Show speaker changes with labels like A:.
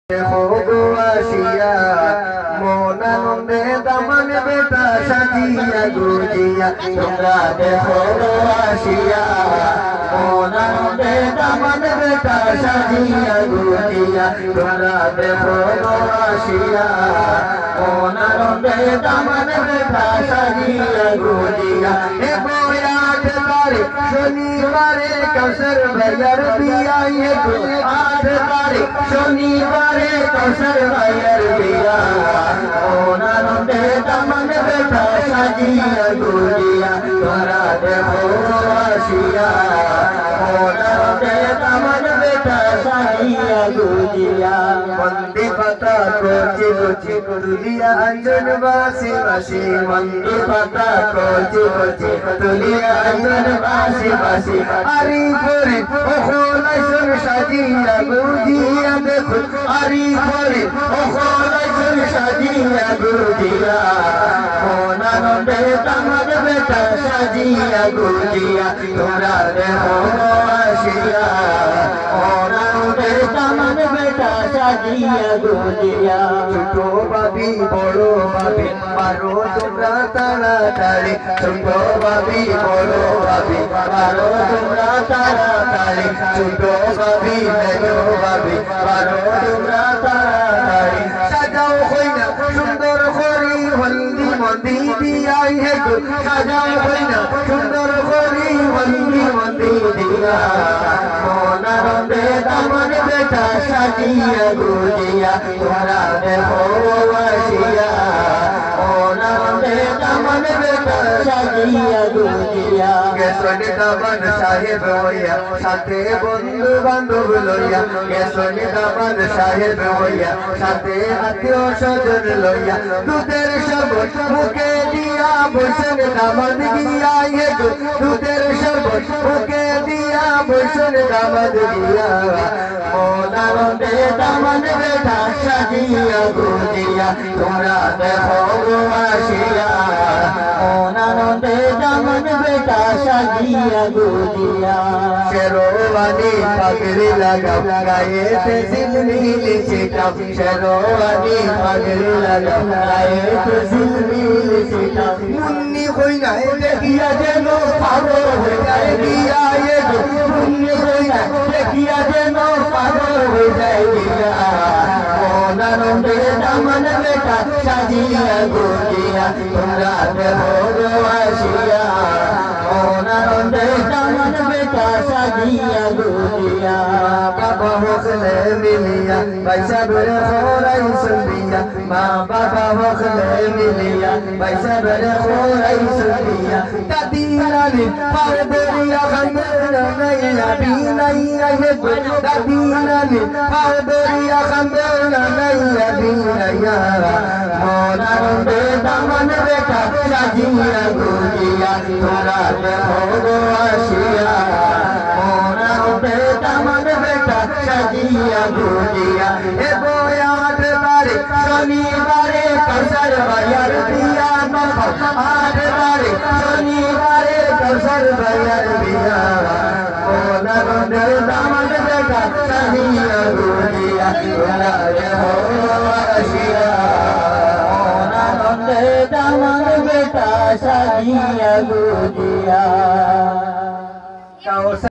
A: আসিয়া মন আনন্দে দামান বেটা সাজিয়া গুজিয়া তোমরা দেখো আসিয়া মন আনন্দে দামান বেটা সাজিয়া গুজিয়া তোমরা দেখো আসিয়া মন আনন্দে দামান বেটা সাজিয়া গুজিয়া এ বয়াট তারিখ শনিবারে কৌশর ভাইয়ার বিয়া 8 তারিখ শনিবারে কৌশর ভাইয়ার বিয়া মন আনন্দে দামান বেটা সাজিয়া গুজিয়া তোরা দেখো আসিয়া মন আনন্দে দামান বেটা সাজিয়া গুজিয়া মন্দি পাতা কোচি কোচি তুলিয়া অঞ্জন বাসি বাসি মন্দি পাতা কোচি কোচি তুলিয়া অঞ্জন বাসি বাসি আরি করে ওখলাইছন সাজিয়া গুজিয়া দেখো আরি করে ওখলাইছন সাজিয়া গুজিয়া মন আনন্দে দামান বেটা সাজিয়া গুজিয়া তোরা দেখো আসিয়া মন আনন্দে দামান বেটা সাজিয়া গুজিয়া ছোট বাবি বড় বাবি পারো তোমরা তাড়াতাড়ি ছোট বাবি বড় বাবি পারো তোমরা তাড়াতাড়ি ছোট বাবি মেজো বাবি পারো তোমরা তাড়াতাড়ি সাজাও হইনা সুন্দর করি হলদি মন্দি দিয়াই হে গো সাজাও হইনা সুন্দর করি হলদি মন্দি দিয়া মন আনন্দে দামান বেটা সাজিয়া গুজিয়া তোমরা দেখো আসিয়া মন আনন্দে দামান বেটা সাজিয়া গুজিয়া গেছন দামান সাহেব হইয়া সাথে বন্ধু বান্ধব লইয়া গেছন দামান সাহেব হইয়া সাথে আত্মীয় স্বজন লইয়া দুধের শরবত মুখে দিয়া বসন দামান গিয়া হে গো দুধের শরবত মুখে দিয়া বসন দামান গিয়া মন আনন্দে দামান বেটা সাজিয়া গুজিয়া তোমরা দেখো আসিয়া মন আনন্দে দামান বেটা সাজিয়া গুজিয়া শেরওয়ানি পাগড়ি লাগাও গায়েতে ঝিলমিল ছিটাও শেরওয়ানি পাগড়ি লাগাও গায়েতে ঝিলমিল ছিটাও মুন্নি হইনা দেখিয়া যেন পাগল হয়ে যায় দিয়া এ গো মুন্নি হইনা দেখিয়া যেন পাগল হয়ে যায় দিয়া মন আনন্দে দামান বেটা সাজিয়া গুজিয়া তোমরা দেখো আসিয়া মন আনন্দে দামান বেটা সাজিয়া গুজিয়া বাবা হকলে মিলিয়া পয়সা বেড়ে খোরাই সুবিয়া মা বাবা হকলে মিলিয়া পয়সা বেড়ে খোরাই সুবিয়া দাদি নানি পার দরিয়া খান্দেনা নাইয়া বিনাইয়া হে দাদি নানি পার দরিয়া খান্দেনা নাইয়া বিনাইয়া মন আনন্দে দামান বেটা সাজিয়া গুজিয়া তোরা দেখো আসিয়া মন আনন্দে দামান বেটা সাজিয়া গুজিয়া এ বয়াট তারিখ শনিবারে কৌশর ভাইয়ার বিয়া 8 তারিখ শনিবারে কৌশর ভাইয়ার বিয়া মন আনন্দে দামান বেটা সাজিয়া গুজিয়া তোরা দেখো আসিয়া মন আনন্দে দামান বেটা সাজিয়া গুজিয়া।